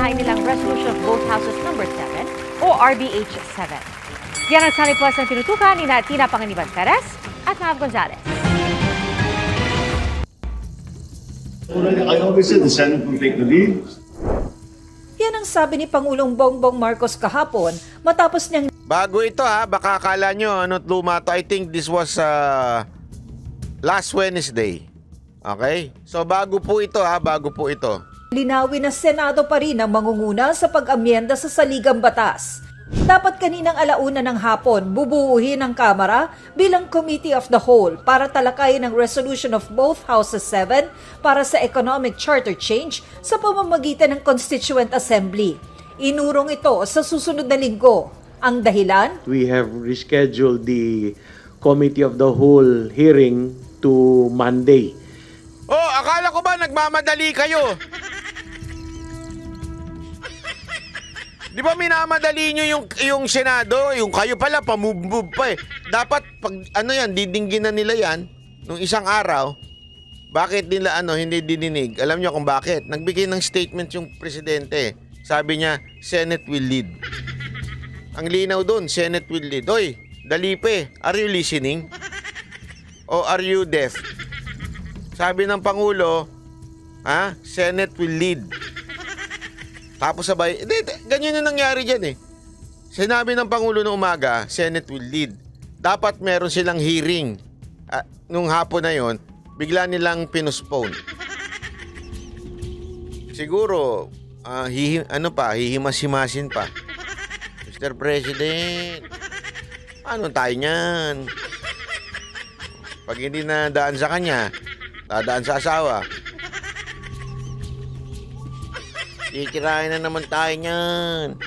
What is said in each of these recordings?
kinain nilang Resolution of Both Houses number 7 o RBH 7. Yan ang Sunny Plus ng tinutukan ni Tina Panganiban Perez at Nav Gonzalez. I always said the Senate will take the lead. Yan ang sabi ni Pangulong Bongbong Marcos kahapon matapos niyang Bago ito baka akala nyo ano't luma to. I think this was last Wednesday. Okay? So bago po ito bago po ito. linawin na Senado pa rin ang mangunguna sa pag-amyenda sa saligang batas. Dapat kaninang alauna ng hapon bubuuhin ang Kamara bilang Committee of the Whole para talakayin ang Resolution of Both Houses 7 para sa Economic Charter Change sa pamamagitan ng Constituent Assembly. Inurong ito sa susunod na linggo. Ang dahilan? We have rescheduled the Committee of the Whole hearing to Monday. Oh, akala ko ba nagmamadali kayo? Di ba minamadali nyo yung Senado? Yung kayo pala, pamove pa eh. Dapat, pag didinggin na nila yan, nung isang araw, bakit nila hindi dininig? Alam nyo kung bakit? Nagbigay ng statement yung presidente. Sabi niya, Senate will lead. Ang linaw doon, Senate will lead. Oy, Dalipe, are you listening? O are you deaf? Sabi ng Pangulo, Senate will lead. Tapos sabay, ganyan yung nangyari dyan eh. Sinabi ng Pangulo noong umaga, Senate will lead. Dapat meron silang hearing. Nung hapon na yon, bigla nilang pinuspone. Siguro, hihimas-himasin pa. Mr. President, ano tayo niyan? Pag hindi na daan sa kanya, dadaan sa asawa. Titirahin na naman tayo niyan.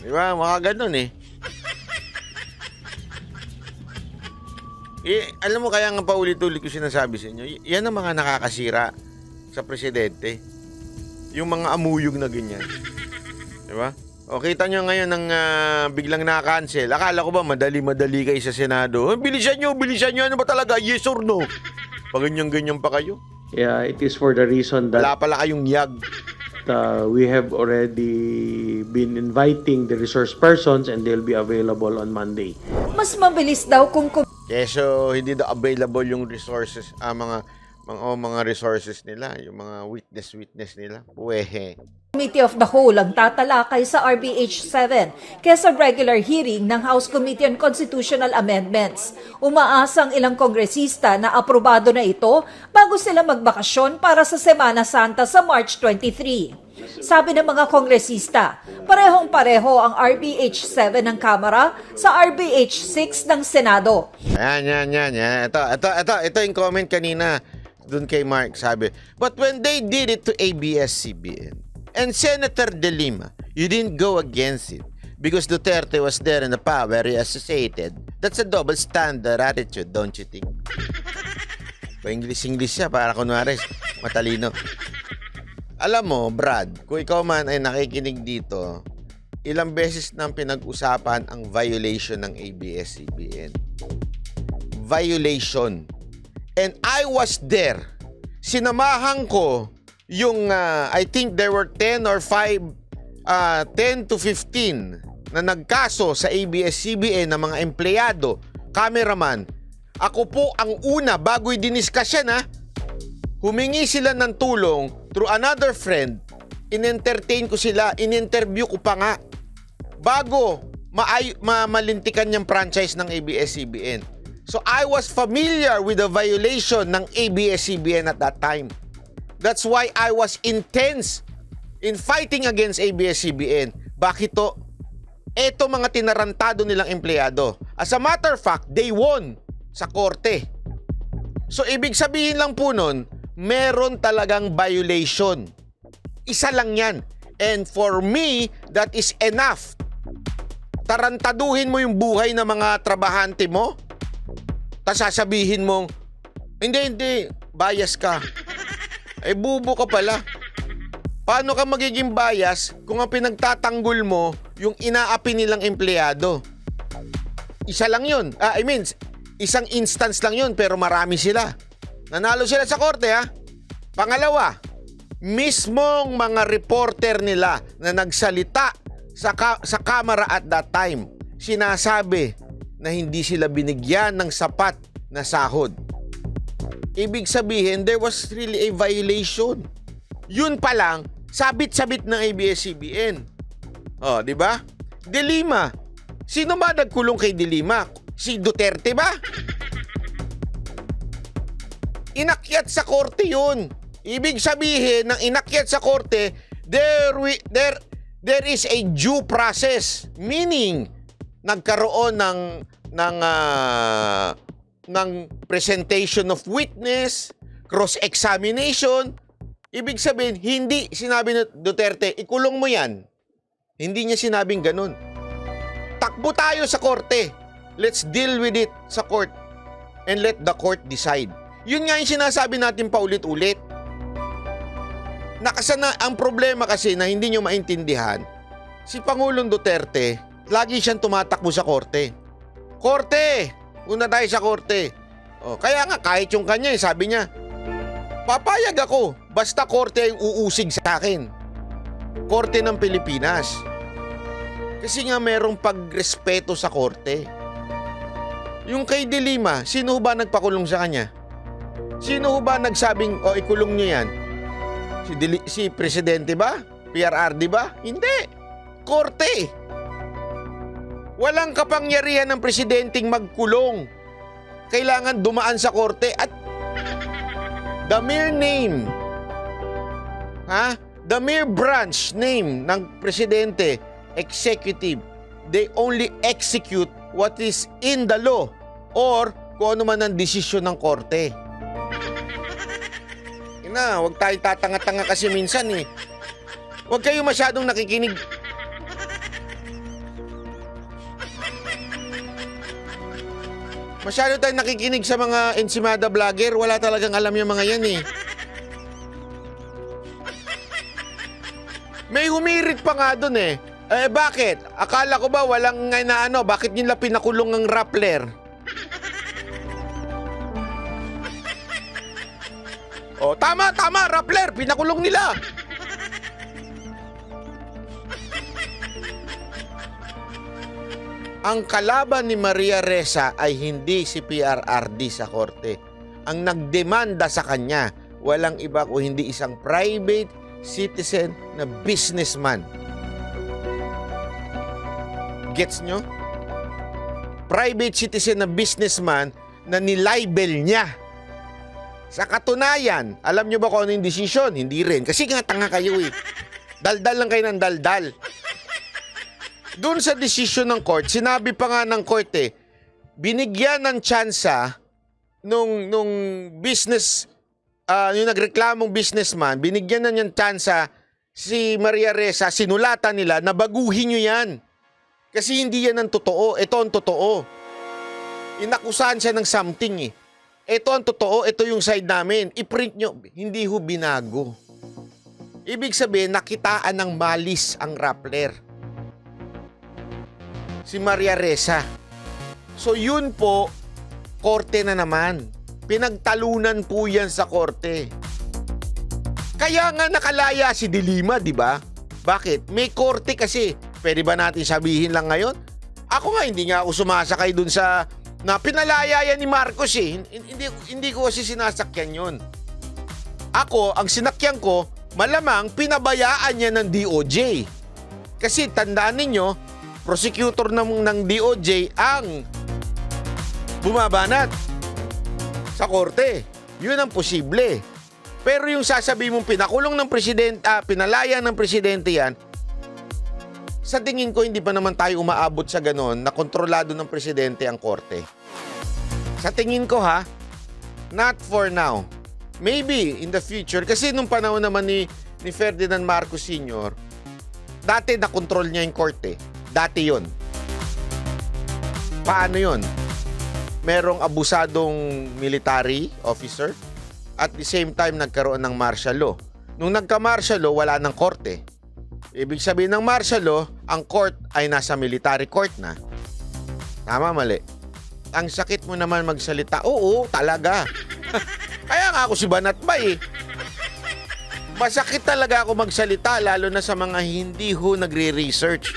Di ba? Mga ganun eh. Alam mo kaya nga paulit-ulit ko sinasabi sa inyo, yan ang mga nakakasira sa presidente. Yung mga amuyog na ganyan. Di ba? O kita nyo ngayon ng biglang na-cancel. Akala ko ba madali-madali kayo sa Senado? Bilisan nyo. Ano ba talaga? Yes or no? Paganyan-ganyan pa kayo. Yeah, it is for the reason that Wala pala kayong yag. we have already been inviting the resource persons and they'll be available on Monday. Mas mabilis daw kung Keso hindi daw available yung resources, mga resources nila, yung mga witness nila. Puwehe. Committee of the Whole ang tatalakay sa RBH 7 kesa regular hearing ng House Committee on Constitutional Amendments. Umaasang ilang kongresista na aprobado na ito bago sila magbakasyon para sa Semana Santa sa March 23. Sabi ng mga kongresista, parehong-pareho ang RBH 7 ng Kamara sa RBH 6 ng Senado. Yan. Ito yung comment kanina dun kay Mark. Sabi, but when they did it to ABS-CBN, and Senator De Lima, you didn't go against it because Duterte was there and the power associated. That's a double standard attitude, don't you think? Pa-English siya para kunwari matalino. Alam mo, Brad, kung ikaw man ay nakikinig dito, ilang beses nang pinag-usapan ang violation ng ABS-CBN. Violation. And I was there. Sinamahan ko yung I think there were 10 to 15 na nagkaso sa ABS-CBN ng mga empleyado, cameraman. Ako po ang una bago i-diniscuss yan humingi sila ng tulong through another friend. In-entertain ko sila, in-interview ko pa nga bago malintikan yung franchise ng ABS-CBN. So I was familiar with the violation ng ABS-CBN at that time. That's why I was intense in fighting against ABS-CBN. Bakit to? Eto mga tinarantado nilang empleyado. As a matter of fact, they won sa korte. So ibig sabihin lang po nun, meron talagang violation. Isa lang yan. And for me, that is enough. Tarantaduhin mo yung buhay ng mga trabahante mo, tas sasabihin mong, hindi, bias ka. Bubo ka pala. Paano ka magiging bias kung ang pinagtatanggol mo yung inaapi nilang empleyado? Isa lang yun. Isang instance lang yun pero marami sila. Nanalo sila sa korte Pangalawa, mismong mga reporter nila na nagsalita sa camera at that time, sinasabi na hindi sila binigyan ng sapat na sahod. Ibig sabihin, there was really a violation. Yun pa lang, sabit-sabit ng ABS-CBN. Oh, di ba? De Lima. Sino ba nagkulong kay De Lima? Si Duterte ba? Inakyat sa korte yun. Ibig sabihin, ng inakyat sa korte, there is a due process. Meaning, nagkaroon ng presentation of witness, cross-examination. Ibig sabihin, hindi sinabi ni Duterte, ikulong mo yan. Hindi niya sinabing ganun. Takbo tayo sa korte. Let's deal with it sa court and let the court decide. Yun nga yung sinasabi natin paulit-ulit. Ang problema kasi na hindi nyo maintindihan, si Pangulong Duterte, lagi siyang tumatakbo sa korte. Korte! Una tayo sa korte. O, kaya nga, kahit yung kanya, sabi niya, papayag ako, basta korte ang uusig sa akin. Korte ng Pilipinas. Kasi nga merong pagrespeto sa korte. Yung kay De Lima, sino ba nagpakulong sa kanya? Sino ba nagsabing, ikulong niyo yan? Si Presidente ba? PRRD ba? Hindi. Korte. Walang kapangyarihan ng Presidenteng magkulong. Kailangan dumaan sa korte at the mere name, the mere branch name ng Presidente, executive, they only execute what is in the law or kung ano man ang desisyon ng korte. Huwag tayo tatanga-tanga kasi minsan eh. Huwag kayo masyadong nakikinig. Masyado tayong nakikinig sa mga ensimada vlogger. Wala talagang alam yung mga yan eh. May humirit pa nga dun eh. Bakit? Akala ko ba walang bakit nila pinakulong ng Rappler? Tama, Rappler, pinakulong nila. Ang kalaban ni Maria Ressa ay hindi si PRRD sa korte. Ang nagdemanda sa kanya, walang iba kung hindi isang private citizen na businessman. Gets nyo? Private citizen na businessman na nilibel niya. Sa katunayan, alam nyo ba kung ano yung desisyon? Hindi rin. Kasi nga tanga kayo eh. Daldal lang kayo ng daldal. Doon sa desisyon ng court, sinabi pa nga ng court binigyan ng tsansa nung business, yung nagreklamong businessman, binigyan na niyang tsansa si Maria Ressa, sinulatan nila na baguhin nyo yan. Kasi hindi yan ang totoo. Ito ang totoo. Inakusahan siya ng something eh. Ito ang totoo, ito yung side namin. I-print nyo. Hindi ho binago. Ibig sabihin, nakitaan ng malis ang Rappler. Si Maria Ressa. So yun po, korte na naman. Pinagtalunan po yan sa korte. Kaya nga nakalaya si De Lima, di ba? Bakit? May korte kasi. Pwede ba natin sabihin lang ngayon? Ako nga, hindi nga ako sumasakay dun sa na pinalaya yan ni Marcos eh. Hindi ko kasi sinasakyan yun. Ako, ang sinakyan ko, malamang pinabayaan niya ng DOJ. Kasi tandaan ninyo, prosecutor ng DOJ ang bumabanat sa korte. Yun ang posible. Pero yung sasabihin mong pinakulong ng presidente, pinalaya ng presidente yan, sa tingin ko, hindi pa naman tayo umaabot sa ganon na kontrolado ng presidente ang korte. Sa tingin ko not for now. Maybe in the future. Kasi nung panahon naman ni Ferdinand Marcos Sr., dati na-control niya yung korte. Dati yon. Paano yon? Merong abusadong military officer at the same time nagkaroon ng martial law. Nung nagka-martial law, wala ng korte. Ibig sabihin ng martial law, ang court ay nasa military court na. Tama, mali? Ang sakit mo naman magsalita. Oo, talaga. Kaya nga ako si Banat ba eh. Masakit talaga ako magsalita, lalo na sa mga hindi ho nagre-research.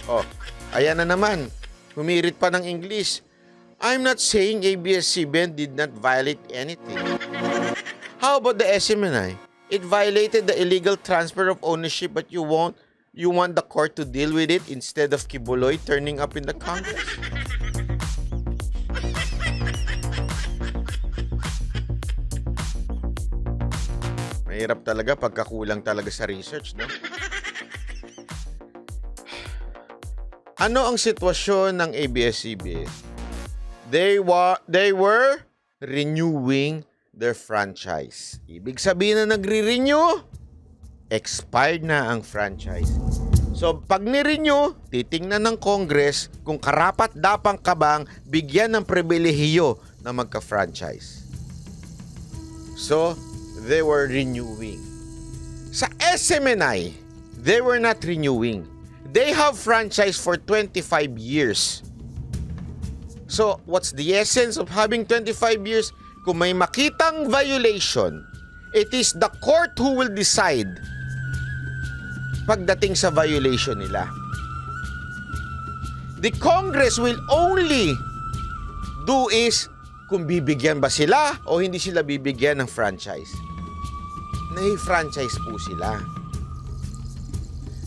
Oh, ayan na naman. Humirit pa ng English. I'm not saying ABS-CBN did not violate anything. How about the SMNI? It violated the illegal transfer of ownership, but you want the court to deal with it instead of Kibuloy turning up in the Congress? Mahirap talaga pagkakulang talaga sa research, no? Ano ang sitwasyon ng ABS-CBN? They were renewing their franchise. Ibig sabihin na nagre-renew, expired na ang franchise. So, pag ni-renew, titingnan ng Congress kung karapat-dapang kabang bigyan ng pribilehiyo na magka-franchise. So, they were renewing. Sa SMNI, they were not renewing. They have franchise for 25 years. So, what's the essence of having 25 years? Kung may makitang violation, it is the court who will decide pagdating sa violation nila. The Congress will only do is kung bibigyan ba sila o hindi sila bibigyan ng franchise. Nai-franchise po sila.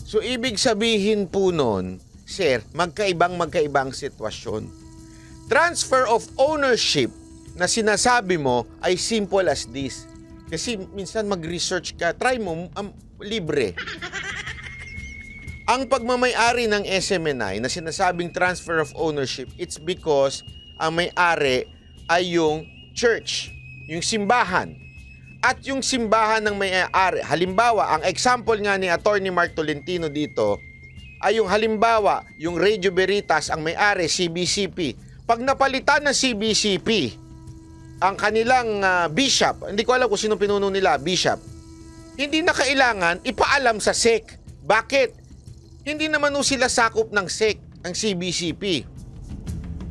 So, ibig sabihin po nun, sir, magkaibang sitwasyon. Transfer of ownership na sinasabi mo ay simple as this. Kasi minsan mag-research ka, try mo, libre. Ang pagmamay-ari ng SMNI na sinasabing transfer of ownership, it's because ang may-ari ay yung church, yung simbahan. At yung simbahan ng may-ari, halimbawa, ang example nga ni Attorney Mark Tolentino dito, ay yung halimbawa, yung Radio Veritas, ang may-ari, CBCP. Pag napalitan ng CBCP, ang kanilang bishop, hindi ko alam kung sino pinuno nila, bishop, hindi na kailangan ipaalam sa SEC. Bakit? Hindi naman sila sakop ng SEC, ang CBCP.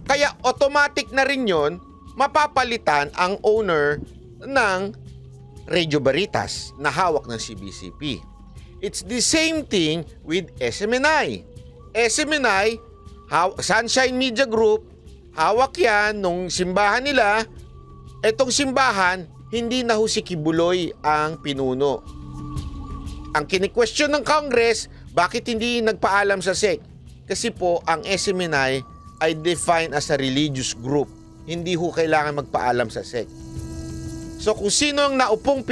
Kaya automatic na rin yon, mapapalitan ang owner ng Radio Veritas na hawak ng CBCP. It's the same thing with SMNI. SMNI, Sunshine Media Group, hawak yan nung simbahan nila. Etong simbahan, hindi na si Kibuloy ang pinuno. Ang kini-question ng Congress, bakit hindi nagpaalam sa SEC? Kasi po, ang SMNI ay defined as a religious group. Hindi kailangan magpaalam sa SEC. So kung sino ang naupong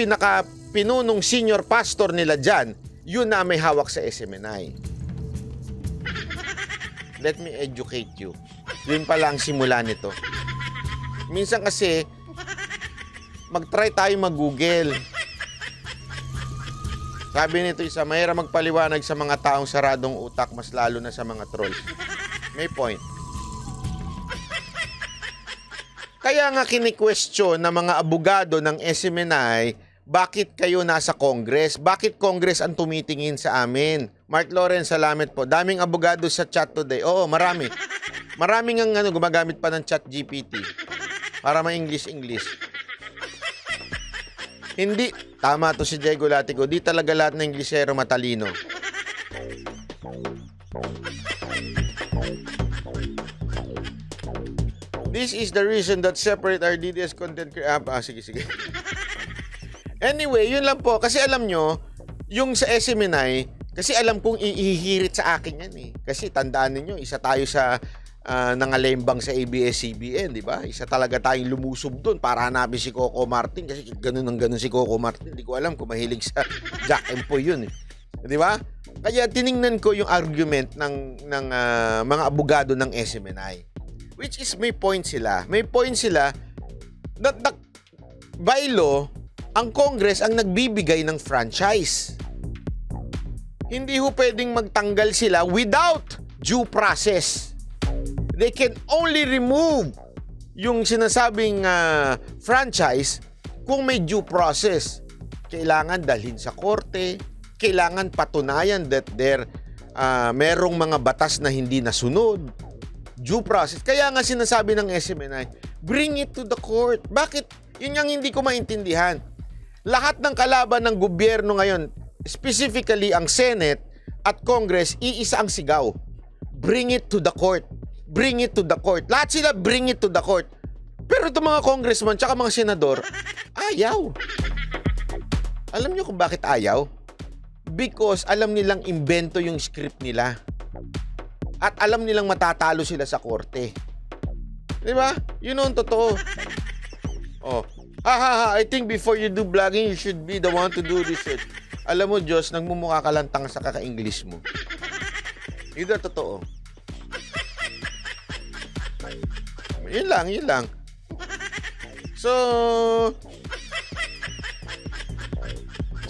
pinunong senior pastor nila dyan, yun na may hawak sa SMNI. Let me educate you. Yun pala ang simula nito. Minsan kasi, mag-try tayo mag-Google. Sabi nito isa, mahirap magpaliwanag sa mga taong saradong utak, mas lalo na sa mga trolls. May point. Kaya nga kini-question ng mga abogado ng SMNI, bakit kayo nasa Congress? Bakit Congress ang tumitingin sa amin? Mark Lawrence, salamat po. Daming abogado sa chat today. Oo, marami. Maraming ang gumagamit pa ng chat GPT para ma-English. Hindi, tama to si Diego Latigo, di talaga lahat ng Inglesero matalino. This is the reason that separate our DDS content sige. Anyway, yun lang po. Kasi alam nyo, yung sa SMNI, kasi alam kong ihihirit sa akin yan eh. Kasi tandaan ninyo, isa tayo sa nangalembang sa ABS-CBN, di ba? Isa talaga tayong lumusob doon para hanapin si Coco Martin. Kasi ganun si Coco Martin. Hindi ko alam kung mahilig sa Jack and Poy yun eh. Di ba? Kaya tiningnan ko yung argument ng mga abogado ng SMNI. Which is may point sila. May point sila that by law, ang Congress ang nagbibigay ng franchise. Hindi ho pwedeng magtanggal sila without due process. They can only remove yung sinasabing franchise kung may due process. Kailangan dalhin sa korte, kailangan patunayan that merong mga batas na hindi nasunod. Due process. Kaya nga sinasabi ng SMNI, bring it to the court. Bakit Yun yung hindi ko maintindihan. Lahat ng kalaban ng gobyerno ngayon, specifically ang Senate at Congress, iisa ang sigaw. Bring it to the court. Bring it to the court. Lahat sila bring it to the court. Pero itong mga congressman tsaka mga senador, ayaw. Alam niyo kung bakit ayaw? Because alam nilang imbento yung script nila. At alam nilang matatalo sila sa korte. Di ba? Yun ang totoo. Oh. I think before you do vlogging, you should be the one to do research. Alam mo, Diyos, nagmumukha ka lang tanga sa kaka-English mo. Yun ang totoo. Yun lang.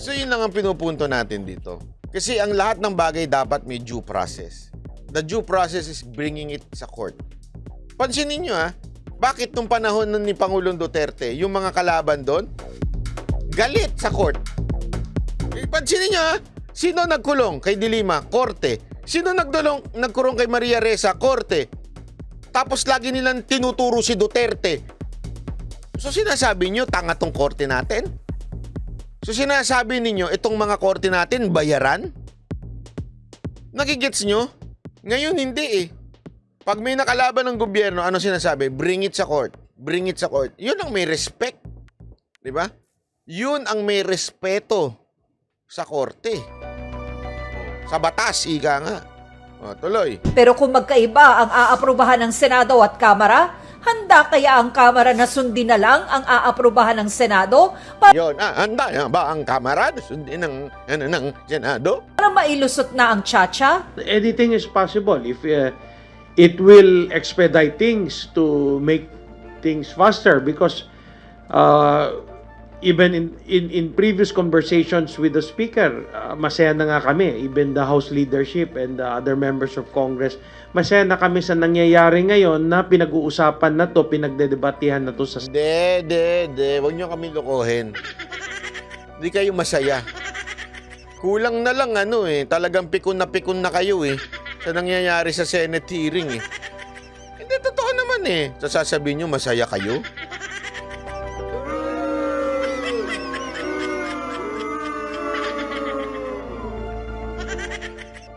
So yun lang ang pinupunto natin dito. Kasi ang lahat ng bagay dapat may due process. The due process is bringing it sa court. Pansinin nyo bakit nung panahon ni Pangulong Duterte, yung mga kalaban doon, galit sa court. Pansinin nyo sino nagkulong kay Dilima? Korte. Sino nagkulong kay Maria Ressa? Korte. Tapos lagi nilang tinuturo si Duterte. So sinasabi nyo, tanga tong korte natin? So sinasabi ninyo, itong mga korte natin, bayaran? Nagigets nyo? Ngayon hindi Pag may nakalaban ng gobyerno, ano sinasabi? Bring it sa court. Bring it sa court. Yun ang may respect. Di ba? Yun ang may respeto sa korte. Sa batas, ika nga. Tuloy. Pero kung magkaiba ang aaprubahan ng Senado at Kamara, handa kaya ang Kamara na sundin na lang ang aaprubahan ng Senado Yun, handa na ba ang Kamara? Sundin ng Senado? para mailusot na ang tsa-tsa? Anything is possible if it will expedite things to make things faster because even in previous conversations with the Speaker, masaya na nga kami, even the House leadership and the other members of Congress, masaya na kami sa nangyayari ngayon na pinag-uusapan na to, pinagdedebatehan na to sa... Huwag niyo kami lokohin. Hindi kayo masaya. Kulang na lang talagang pikon na kayo sa nangyayari sa Senate hearing Hindi, totoo naman Sasabihin niyo masaya kayo?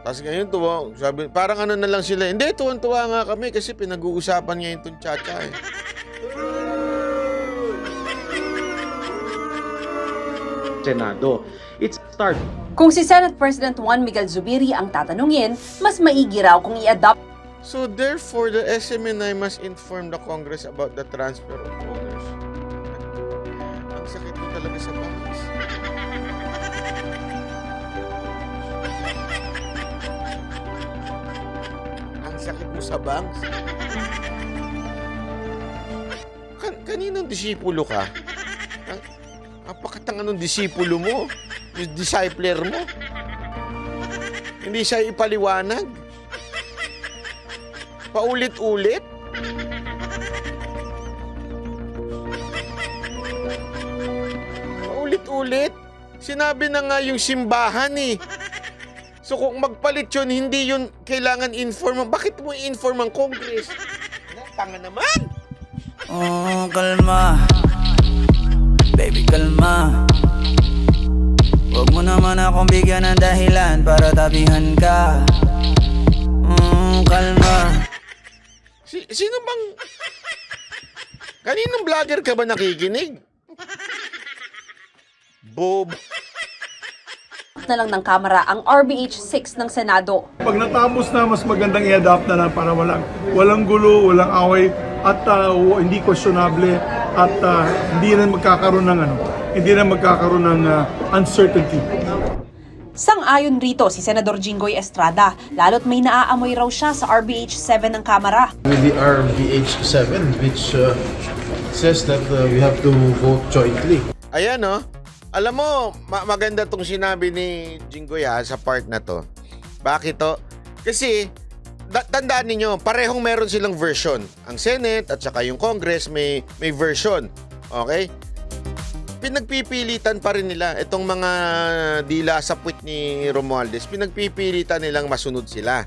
Tapos ngayon sabi, parang na lang sila. Hindi, tuwan-tuwa nga kami kasi pinag-uusapan ngayon itong tsa-tsa Senado. It's start. Kung si Senate President Juan Miguel Zubiri ang tatanungin, mas maigi raw kung i-adopt So therefore, the SMNI must inform the Congress about the transfer of voters. Ang sakit mo talaga sa bangs. Ang sakit mo sa bangs. Kaninong disipulo ka? Napakatanga ng disipulo mo. Yung discipler mo. Hindi siya ipaliwanag. Paulit-ulit. Paulit-ulit. Sinabi na nga yung simbahan So kung magpalit yun, hindi yun kailangan inform. Bakit mo i-inform ang Congress? Tanga naman. Oh, kalma. Baby, kalma. Huwag mo naman akong bigyan ng dahilan para tabihan ka. Kalma. Sino bang... Kaninong vlogger ka ba nakikinig? Bob. na lang ng Kamara ang RBH 6 ng Senado. Pag natapos na, mas magandang i-adapt na lang para walang gulo, walang away, at hindi questionable, at hindi na magkakaroon ng uncertainty. Sang-ayon rito si Senador Jinggoy Estrada, lalo't may naaamoy raw siya sa RBH 7 ng Kamara. With the RBH 7, which says that we have to vote jointly. Ayan Alam mo, maganda tong sinabi ni Jinggoy sa part na to. Bakit to? Kasi, tandaan ninyo, parehong meron silang version. Ang Senate at saka yung Congress may version. Okay? Pinagpipilitan pa rin nila itong mga dila sa puwit ni Romualdez. Pinagpipilitan nilang masunod sila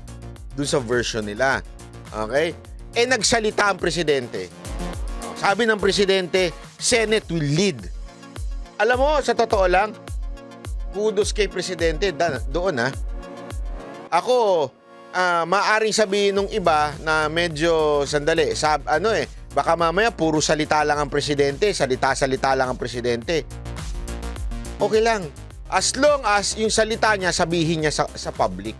dun sa version nila. Okay? Nagsalita ang presidente. Sabi ng presidente, Senate will lead. Alam mo, sa totoo lang, kudos kay Presidente doon ha. Ako, maaring sabihin nung iba na medyo sandali, baka mamaya puro salita lang ang Presidente, salita lang ang Presidente. Okay lang. As long as yung salita niya, sabihin niya sa public.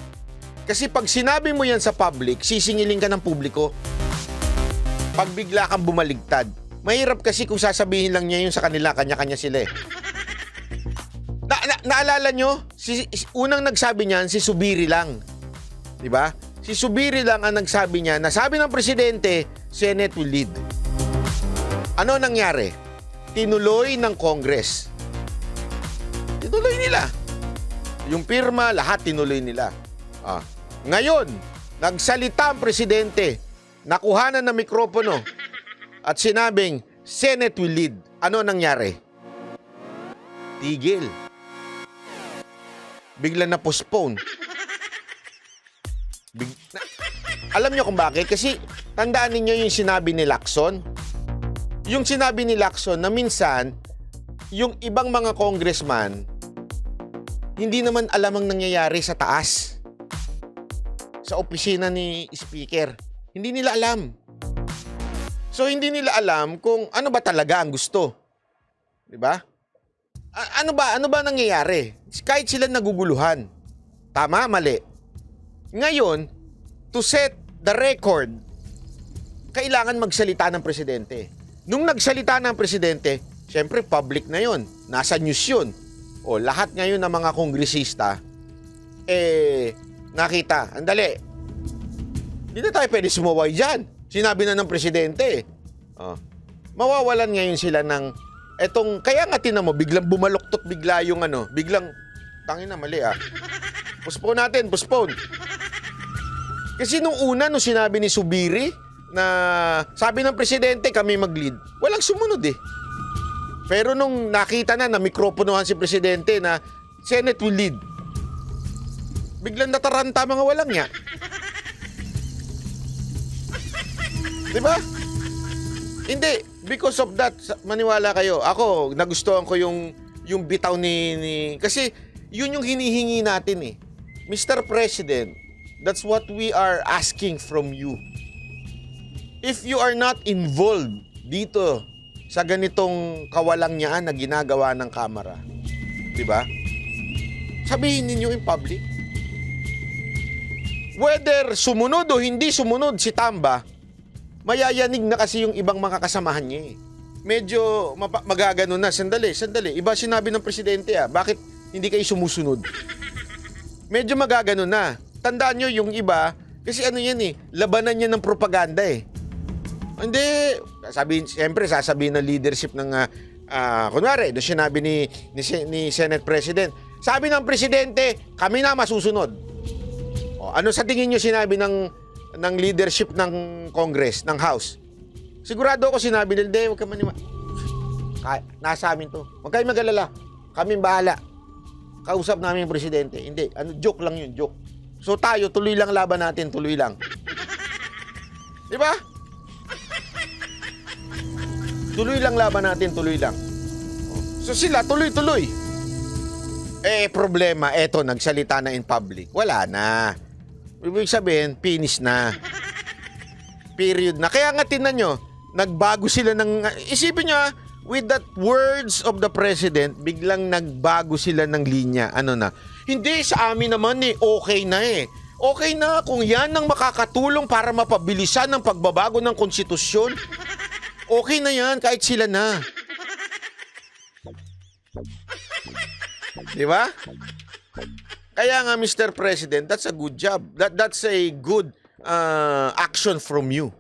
Kasi pag sinabi mo yan sa public, sisingilin ka ng publiko. Pag bigla kang bumaligtad. Mahirap kasi kung sasabihin lang niya yun sa kanila, kanya-kanya sila eh. Naalala nyo? Unang nagsabi niyan, si Subiri lang. Diba? Si Subiri lang ang nagsabi niya, nasabi ng Presidente, Senate will lead. Ano nangyari? Tinuloy ng Congress. Tinuloy nila. Yung pirma, lahat tinuloy nila. Ngayon, nagsalita ang Presidente, nakuhanan ng mikropono, at sinabing, Senate will lead. Ano nangyari? Tigil. Bigla na postpone. Alam niyo kung bakit? Kasi tandaan ninyo yung sinabi ni Lacson. Yung sinabi ni Lacson na minsan, yung ibang mga congressman, hindi naman alam ang nangyayari sa taas. Sa opisina ni Speaker. Hindi nila alam. So, hindi nila alam kung ano ba talaga ang gusto. Diba? Ano ba nangyayari? Kahit sila naguguluhan. Tama, mali. Ngayon, to set the record, kailangan magsalita ng Presidente. Nung nagsalita ng Presidente, syempre public na yon, nasa news yun. O lahat ngayon ng mga kongresista, nakita, andali, hindi na tayo pwede sumaway dyan. Sinabi na ng Presidente. Mawawalan ngayon sila ng kaya nga tinan mo, biglang bumaluktot bigla yung biglang, tangina mali postpone natin. Kasi nung sinabi ni Subiri na sabi ng Presidente kami mag-lead, walang sumunod eh. Pero nung nakita na mikroponohan si Presidente na Senate will lead, biglang nataranta mga walang niya. Diba? Hindi. Because of that, maniwala kayo. Ako, nagustuhan ko yung bitaw ni... Kasi yun yung hinihingi natin eh. Mr. President, that's what we are asking from you. If you are not involved dito sa ganitong kawalangyaan na ginagawa ng Kamara, diba? Sabihin ninyo in public. Whether sumunod o hindi sumunod si Tamba, mayayanig na kasi yung ibang mga kasamahan niya eh. Medyo magagano na. Sandali. Iba sinabi ng Presidente bakit hindi kayo sumusunod? Medyo magagano na. Tandaan nyo yung iba, kasi yan labanan niya ng propaganda eh. Hindi. Siyempre, sasabihin ng leadership ng, kunwari, doon sinabi ni Senate President, sabi ng Presidente, kami na masusunod. Ano sa tingin nyo sinabi ng leadership ng Congress, ng House? Sigurado ako sinabi nila, huwag ka nasa amin to. Huwag kayo mag-alala. Kaming bahala. Kausap namin yung Presidente. Hindi, joke lang yun, joke. So tayo, tuloy lang laban natin, tuloy lang. Di ba? Tuloy lang laban natin, tuloy lang. So sila, tuloy-tuloy. Problema, eto, nagsalita na in public. Wala na. Ibig sabihin, finish na. Period na. Kaya nga tinan nyo, nagbago sila ng... Isipin nyo with that words of the President, biglang nagbago sila ng linya. Ano na? Hindi, sa amin naman okay na eh. Okay na kung yan ang makakatulong para mapabilisan ng pagbabago ng konstitusyon. Okay na yan, kahit sila na. Di ba? Kaya nga, Mr. President, that's a good job. That's a good action from you.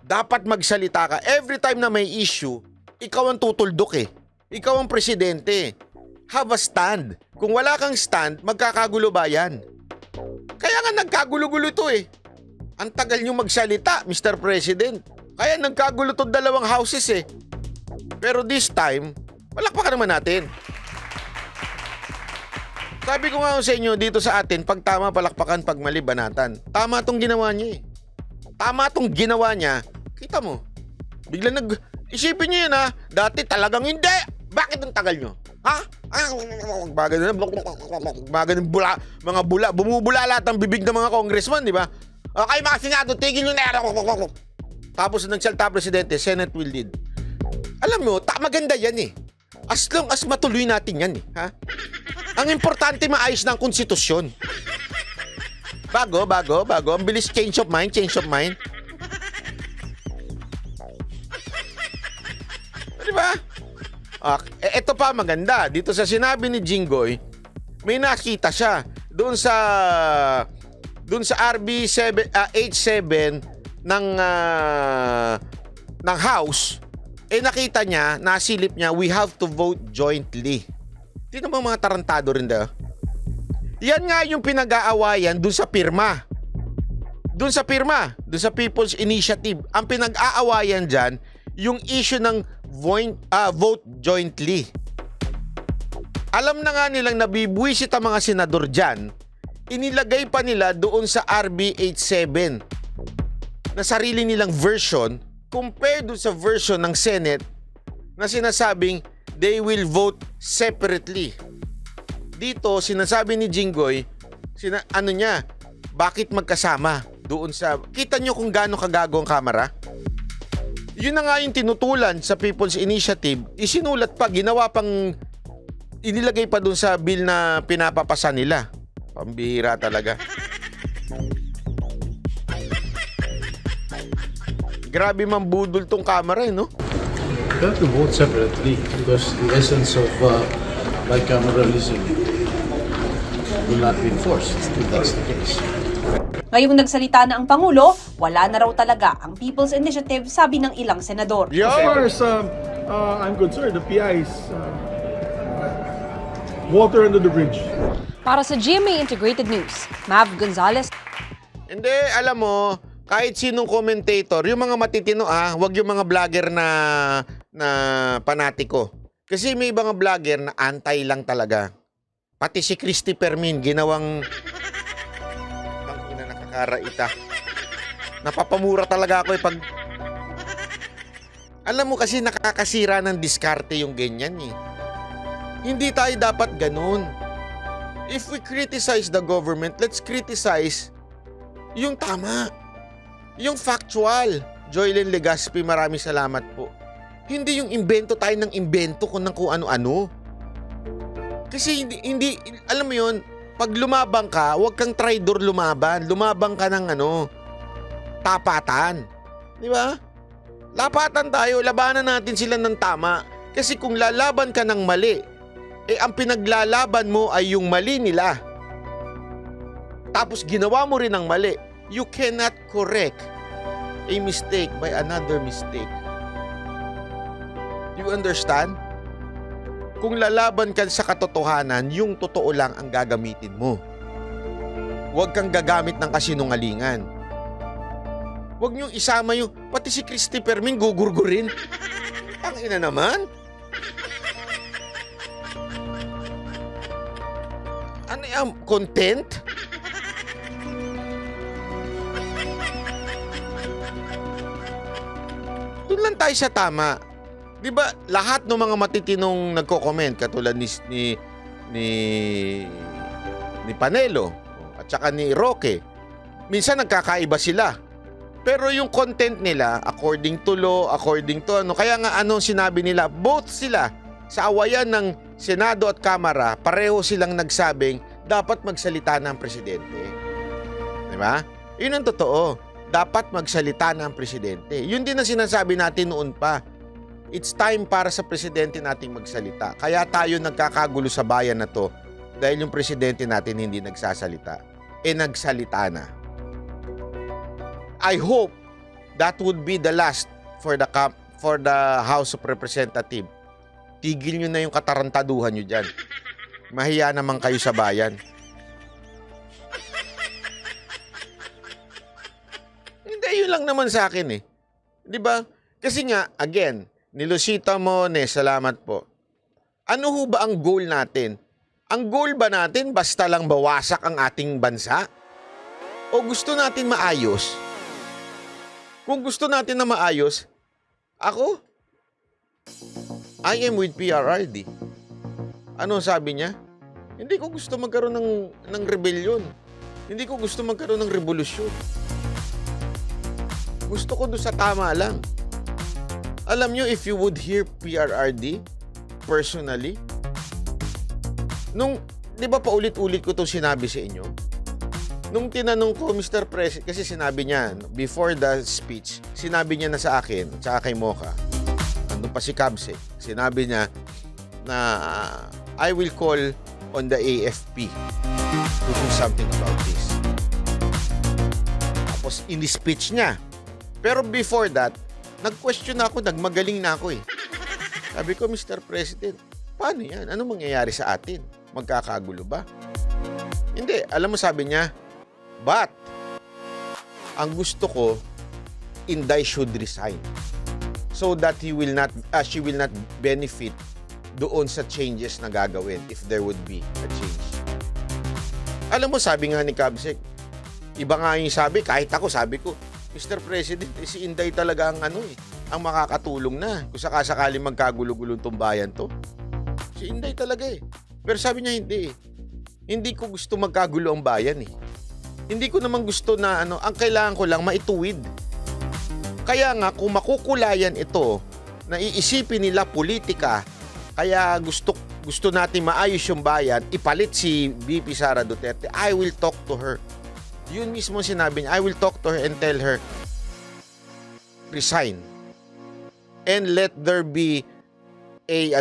Dapat magsalita ka. Every time na may issue, ikaw ang tutuldok eh. Ikaw ang Presidente. Have a stand. Kung wala kang stand, magkakagulo ba yan? Kaya nga nagkagulo-gulo to eh. Ang tagal nyo magsalita, Mr. President. Kaya nagkagulo to dalawang houses eh. Pero this time, palakpakan naman natin. Sabi ko nga sa inyo, dito sa atin, pag tama palakpakan, pag mali banatan. Tama tong ginawa niya eh. Tama tong ginawa niya, kita mo. Bigla Isipin nyo yun ha, dati talagang hindi. Bakit ang tagal nyo? Ha? Mga bula, bumubula lahat ng bibig ng mga congressman, di ba? Okay mga senado, tigil nyo na. Tapos nagsalta presidente, Senate will lead. Alam mo, maganda yan eh. As long as matuloy natin yan eh. Ha? Ang importante maayos ng konstitusyon. Bago. Ang bilis change of mind. Di ba? Ito pa maganda. Dito sa sinabi ni Jinggoy, may nakita siya doon sa RB 87 ng House. Nakita niya, nasilip niya, we have to vote jointly. Di naman mga tarantado rin daw. Yan nga yung pinag-aawayan doon sa pirma. Doon sa People's Initiative. Ang pinag-aawayan dyan, yung issue ng vote jointly. Alam na nga nilang nabibwisit ang mga senador dyan, inilagay pa nila doon sa RB 87 na sarili nilang version compared doon sa version ng Senate na sinasabing they will vote separately. Dito, sinasabi ni Jinggoy, bakit magkasama doon sa... Kita nyo kung gaano kagago ang kamera? Yun na nga yung tinutulan sa People's Initiative, isinulat pa, ginawa pang... Inilagay pa doon sa bill na pinapapasa nila. Pambihira talaga. Grabe man budol tong camera no? We have to vote separately because the essence of bicameralism will not be enforced if that's the case. Ngayong nagsalita na ang Pangulo, wala na raw talaga ang People's Initiative, sabi ng ilang senador. As far as I'm concerned, the PI is water under the bridge. Para sa GMA Integrated News, Mav Gonzalez. Hindi, alam mo, kahit sinong commentator, yung mga matitino wag yung mga vlogger na panatiko. Kasi may ibang vlogger na anti lang talaga. Pati si Christy Permin, ginawang nakakaraita. Napapamura talaga ako pag... Alam mo kasi nakakasira ng diskarte yung ganyan eh. Hindi tayo dapat ganun. If we criticize the government, let's criticize yung tama. Yung factual. Joylyn Legaspi, maraming salamat po. Hindi yung invento tayo ng invento kung ano-ano. Kasi hindi, alam mo yun, pag lumabang ka, huwag kang traidor lumaban. Lumabang ka ng tapatan. Di ba? Lapatan tayo, labanan natin sila ng tama. Kasi kung lalaban ka ng mali, ang pinaglalaban mo ay yung mali nila. Tapos ginawa mo rin ang mali. You cannot correct a mistake by another mistake. You understand? Kung lalaban ka sa katotohanan, yung totoo lang ang gagamitin mo. Huwag kang gagamit ng kasinungalingan. Huwag niyong isama yung, pati si Christy Permin gugurgurin. Ang ina naman. Ano yung content? Doon lang tayo sa tama. 'Di ba? Lahat ng mga matitinong nagko-comment katulad ni Panelo at saka ni Roque. Minsan nagkakaiba sila. Pero yung content nila according to law, according to kaya nga anong sinabi nila, both sila sa awayan ng Senado at Kamara, pareho silang nagsabing dapat magsalita na ang presidente. 'Di ba? 'Yun ang totoo. Dapat magsalita na ang presidente. Yun din ang sinasabi natin noon pa. It's time para sa presidente nating magsalita. Kaya tayo nagkakagulo sa bayan na to dahil yung presidente natin hindi nagsasalita. Nagsalita na. I hope that would be the last for the House of Representatives. Tigil nyo na yung katarantaduhan nyo dyan. Mahiya naman kayo sa bayan. Yun lang naman sa akin eh. 'Di ba? Kasi nga, again, Nilusita Mone, salamat po. Ano ho ba ang goal natin? Ang goal ba natin basta lang bawasak ang ating bansa? O gusto natin maayos? Kung gusto natin na maayos, ako, I am with PRRD. Ano sabi niya? Hindi ko gusto magkaroon ng rebellion. Hindi ko gusto magkaroon ng revolusyon. Gusto ko doon sa tama lang. Alam nyo, if you would hear PRRD personally, di ba paulit-ulit ko itong sinabi sa inyo? Nung tinanong ko, Mr. President, kasi sinabi niya, before the speech, sinabi niya na sa akin, sa kay Mocha, andun pa si Cabse, sinabi niya na I will call on the AFP to do something about this. Tapos, in-speech niya. Pero before that, nag-question ako, nagmagaling na ako eh. Sabi ko, Mr. President, paano yan? Ano mangyayari sa atin? Magkakagulo ba? Hindi. Alam mo, sabi niya, but, ang gusto ko, Inday should resign so that she will not benefit doon sa changes na gagawin if there would be a change. Alam mo, sabi nga ni Cabsec, iba nga yung sabi, kahit ako, sabi ko, Mr. President, si Inday talaga ang makakatulong na kung sakasakali magkagulo-gulo tong bayan to. Si Inday talaga eh. Pero sabi niya hindi eh. Hindi ko gusto magkagulo ang bayan eh. Hindi ko naman gusto na ang kailangan ko lang maituwid. Kaya nga kung makukulayan ito, na iisipin nila politika, kaya gusto natin maayos yung bayan, ipalit si VP Sara Duterte, I will talk to her. Yun mismo sinabi niya, I will talk to her and tell her, resign. And let there be a,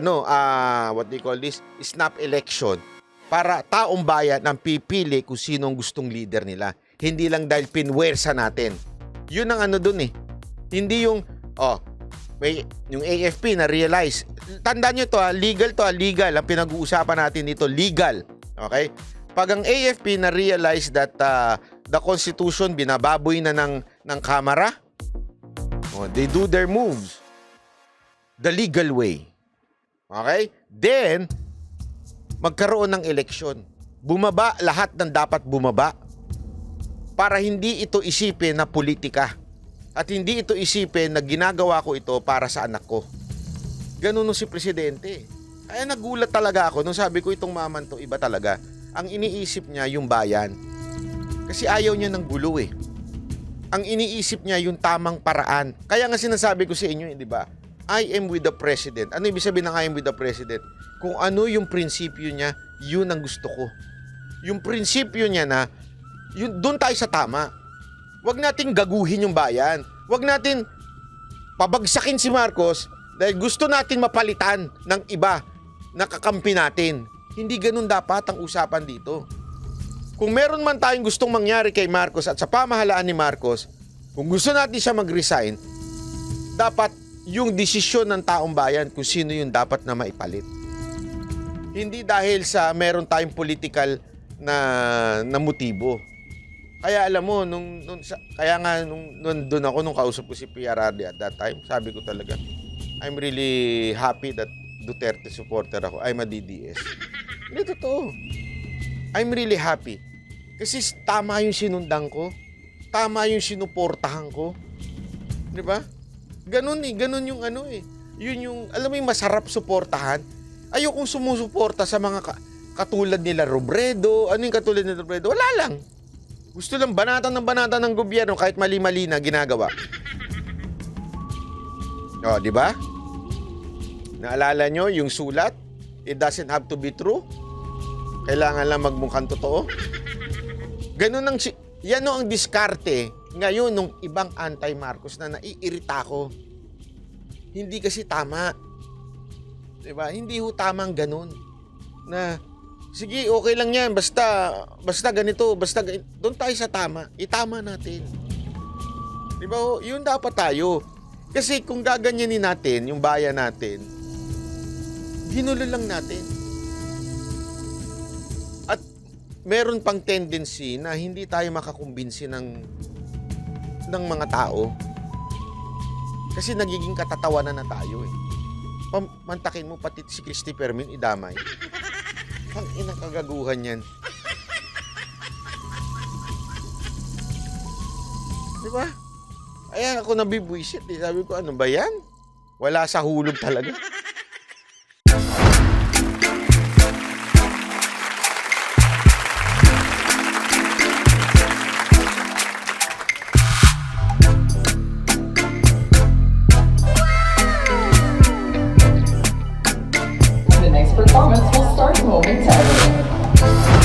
what do you call this? Snap election. Para taong bayan ang pipili kung sinong gustong leader nila. Hindi lang dahil pinwersa natin. Yun ang dun eh. Hindi yung, yung AFP na realize. Tandaan nyo to legal ang pinag-uusapan natin dito, legal. Okay? Pag ang AFP na realize that the Constitution binababoy na ng Kamara, they do their moves the legal way. Okay? Then, magkaroon ng eleksyon. Bumaba lahat ng dapat bumaba para hindi ito isipin na politika at hindi ito isipin na ginagawa ko ito para sa anak ko. Ganun si Presidente. Kaya nagulat talaga ako nung sabi ko itong maman to, iba talaga. Ang iniisip niya yung bayan. Kasi ayaw niya ng gulo eh. Ang iniisip niya yung tamang paraan. Kaya nga sinasabi ko sa inyo, di ba? I am with the President. Ano ibig sabihin ng I am with the President? Kung ano yung prinsipyo niya, yun ang gusto ko. Yung prinsipyo niya na, doon tayo sa tama. Huwag natin gaguhin yung bayan. Huwag natin pabagsakin si Marcos dahil gusto natin mapalitan ng iba na kakampi natin. Hindi ganun dapat ang usapan dito. Kung meron man tayong gustong mangyari kay Marcos at sa pamahalaan ni Marcos, kung gusto natin siya mag-resign, dapat yung desisyon ng taong bayan kung sino yung dapat na maipalit. Hindi dahil sa meron tayong political na motibo. Kaya alam mo, nung doon ako, nung kausap ko si PRRD at that time, sabi ko talaga, I'm really happy that Duterte supporter ako. I'm a DDS. Hindi, totoo. I'm really happy. Kasi tama yung sinundan ko. Tama yung sinuportahan ko. Di ba? Ganun yung Yun yung, alam mo yung masarap suportahan. Ayokong sumusuporta sa mga katulad nila Robredo. Ano yung katulad nila Robredo? Wala lang. Gusto lang banatan ng gobyerno kahit mali-mali na ginagawa. Di ba? Naalala nyo yung sulat? It doesn't have to be true. Kailangan lang magmukhang totoo. Ganun yan ang diskarte ngayon nung ibang anti-Marcos na naiirita ko. Hindi kasi tama. Diba? Hindi ho tamang ganun. Na, sige, okay lang yan. Basta ganito. Doon tayo sa tama. Itama natin. Diba ho? Yun dapat tayo. Kasi kung gaganyanin natin yung bayan natin, ginulo lang natin. At meron pang tendency na hindi tayo makakumbinsi ng mga tao. Kasi nagiging katatawanan na tayo eh. Mantakin mo pati si Christy Permin idamay. Ang inang kagaguhan yan. Diba? Ayan ako nabibwisit eh. Sabi ko, ano ba yan? Wala sa hulog talaga. The next performance will start momentarily.